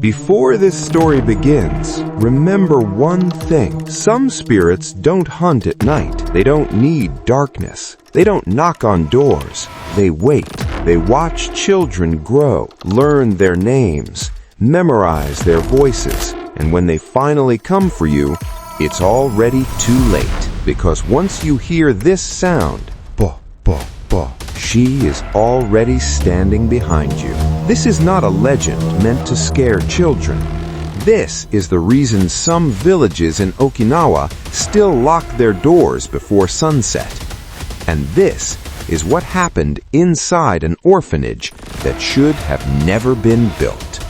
Before this story begins, remember one thing. Some spirits don't hunt at night. They don't need darkness. They don't knock on doors. They wait. They watch children grow, learn their names, memorize their voices, and when they finally come for you, it's already too late. Because once you hear this sound, bah, bah, bah, she is already standing behind you. This is not a legend meant to scare children. This is the reason some villages in Okinawa still lock their doors before sunset. And this is what happened inside an orphanage that should have never been built.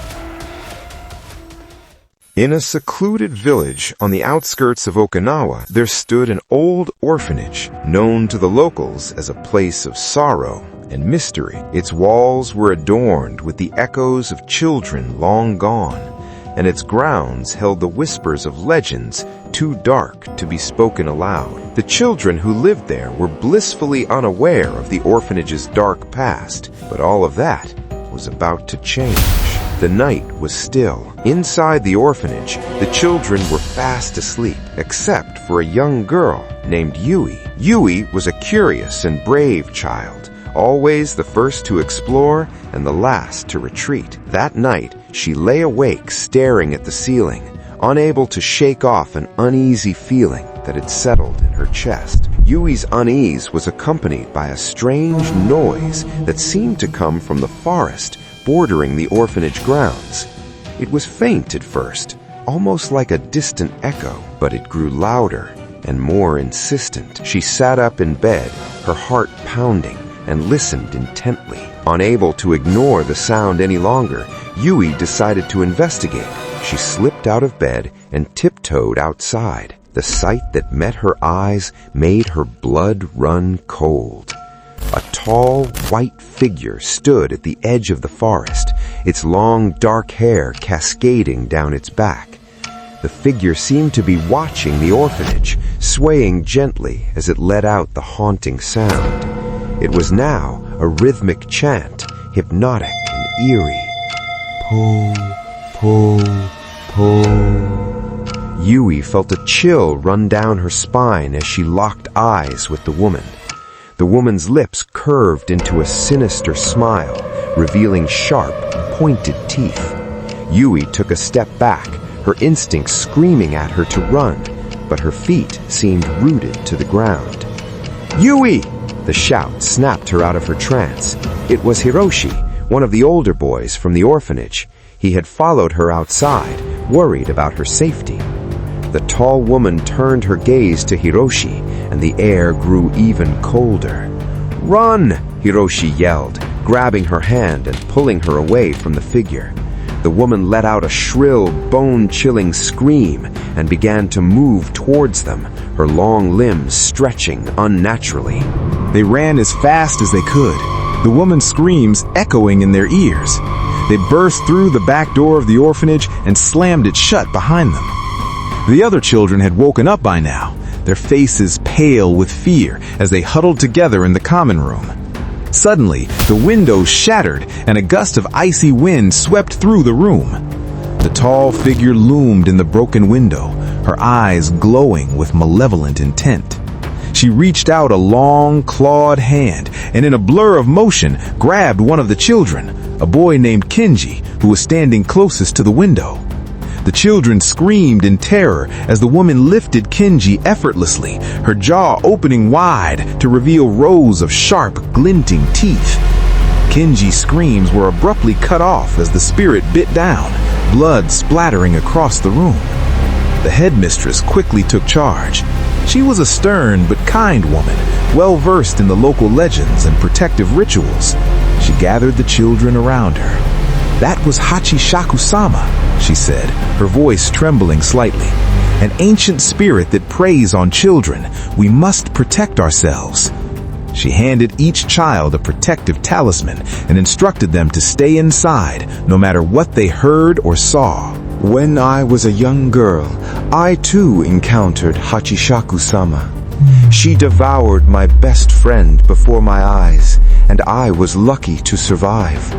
In a secluded village on the outskirts of Okinawa, there stood an old orphanage, known to the locals as a place of sorrow and mystery. Its walls were adorned with the echoes of children long gone, and its grounds held the whispers of legends too dark to be spoken aloud. The children who lived there were blissfully unaware of the orphanage's dark past, but all of that was about to change. The night was still. Inside the orphanage, the children were fast asleep, except for a young girl named Yui. Yui was a curious and brave child, always the first to explore and the last to retreat. That night, she lay awake staring at the ceiling, unable to shake off an uneasy feeling that had settled in her chest. Yui's unease was accompanied by a strange noise that seemed to come from the forest bordering the orphanage grounds. It was faint at first, almost like a distant echo, but it grew louder and more insistent. She sat up in bed, her heart pounding, and listened intently. Unable to ignore the sound any longer, Yui decided to investigate. She slipped out of bed and tiptoed outside. The sight that met her eyes made her blood run cold. A tall, white figure stood at the edge of the forest, its long, dark hair cascading down its back. The figure seemed to be watching the orphanage, swaying gently as it let out the haunting sound. It was now a rhythmic chant, hypnotic and eerie. Po, po, po. Yui felt a chill run down her spine as she locked eyes with the woman. The woman's lips curved into a sinister smile, revealing sharp, pointed teeth. Yui took a step back, her instincts screaming at her to run, but her feet seemed rooted to the ground. "Yui!" The shout snapped her out of her trance. It was Hiroshi, one of the older boys from the orphanage. He had followed her outside, worried about her safety. The tall woman turned her gaze to Hiroshi, and the air grew even colder. "Run!" Hiroshi yelled, grabbing her hand and pulling her away from the figure. The woman let out a shrill, bone-chilling scream and began to move towards them, her long limbs stretching unnaturally. They ran as fast as they could, the woman's screams echoing in their ears. They burst through the back door of the orphanage and slammed it shut behind them. The other children had woken up by now, their faces pale with fear as they huddled together in the common room. Suddenly, the windows shattered and a gust of icy wind swept through the room. The tall figure loomed in the broken window, her eyes glowing with malevolent intent. She reached out a long, clawed hand and in a blur of motion grabbed one of the children, a boy named Kenji, who was standing closest to the window. The children screamed in terror as the woman lifted Kenji effortlessly, her jaw opening wide to reveal rows of sharp, glinting teeth. Kenji's screams were abruptly cut off as the spirit bit down, blood splattering across the room. The headmistress quickly took charge. She was a stern but kind woman, well versed in the local legends and protective rituals. She gathered the children around her. "That was Hachishakusama," she said, her voice trembling slightly. "An ancient spirit that preys on children. We must protect ourselves." She handed each child a protective talisman and instructed them to stay inside, no matter what they heard or saw. "When I was a young girl, I too encountered Hachishakusama. She devoured my best friend before my eyes, and I was lucky to survive.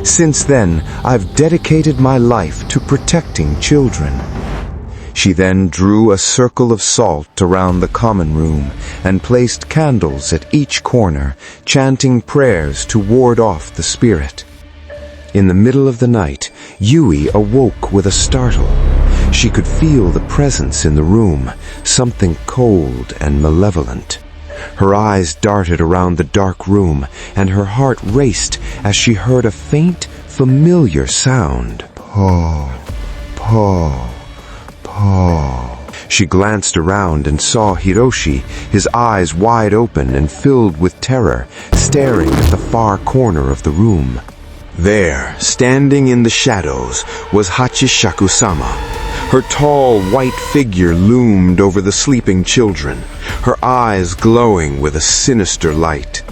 Since then, I've dedicated my life to protecting children." She then drew a circle of salt around the common room and placed candles at each corner, chanting prayers to ward off the spirit. In the middle of the night, Yui awoke with a startle. She could feel the presence in the room, something cold and malevolent. Her eyes darted around the dark room, and her heart raced as she heard a faint, familiar sound. Paw, paw, paw. She glanced around and saw Hiroshi, his eyes wide open and filled with terror, staring at the far corner of the room. There, standing in the shadows, was Hachishakusama. Her tall, white figure loomed over the sleeping children, her eyes glowing with a sinister light.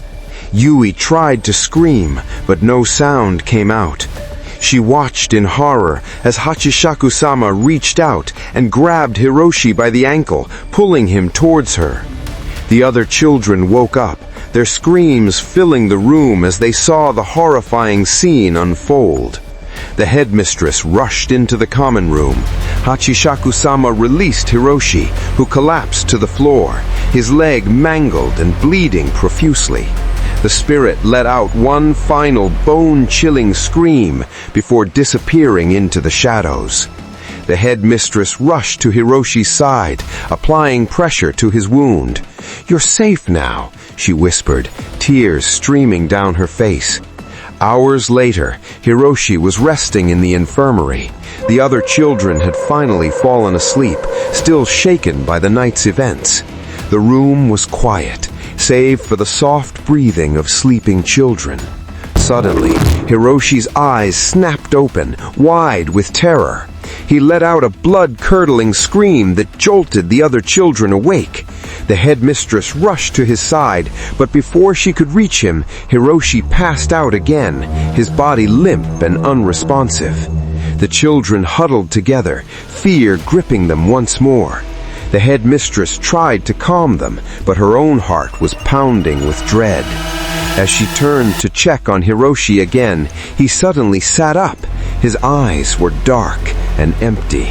Yui tried to scream, but no sound came out. She watched in horror as Hachishakusama reached out and grabbed Hiroshi by the ankle, pulling him towards her. The other children woke up, their screams filling the room as they saw the horrifying scene unfold. The headmistress rushed into the common room. Hachishakusama released Hiroshi, who collapsed to the floor, his leg mangled and bleeding profusely. The spirit let out one final bone-chilling scream before disappearing into the shadows. The headmistress rushed to Hiroshi's side, applying pressure to his wound. "You're safe now," she whispered, tears streaming down her face. Hours later, Hiroshi was resting in the infirmary. The other children had finally fallen asleep, still shaken by the night's events. The room was quiet, save for the soft breathing of sleeping children. Suddenly, Hiroshi's eyes snapped open, wide with terror. He let out a blood-curdling scream that jolted the other children awake. The headmistress rushed to his side, but before she could reach him, Hiroshi passed out again, his body limp and unresponsive. The children huddled together, fear gripping them once more. The headmistress tried to calm them, but her own heart was pounding with dread. As she turned to check on Hiroshi again, he suddenly sat up. His eyes were dark and empty.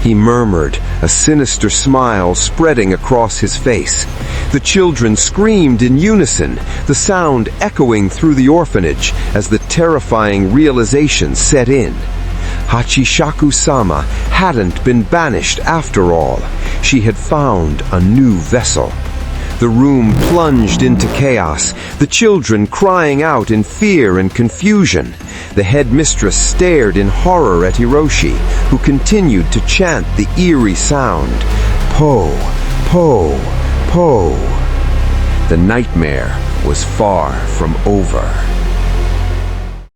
He murmured, a sinister smile spreading across his face. The children screamed in unison, the sound echoing through the orphanage as the terrifying realization set in. Hachishakusama hadn't been banished after all. She had found a new vessel. The room plunged into chaos, the children crying out in fear and confusion. The headmistress stared in horror at Hiroshi, who continued to chant the eerie sound. Po, po, po. The nightmare was far from over.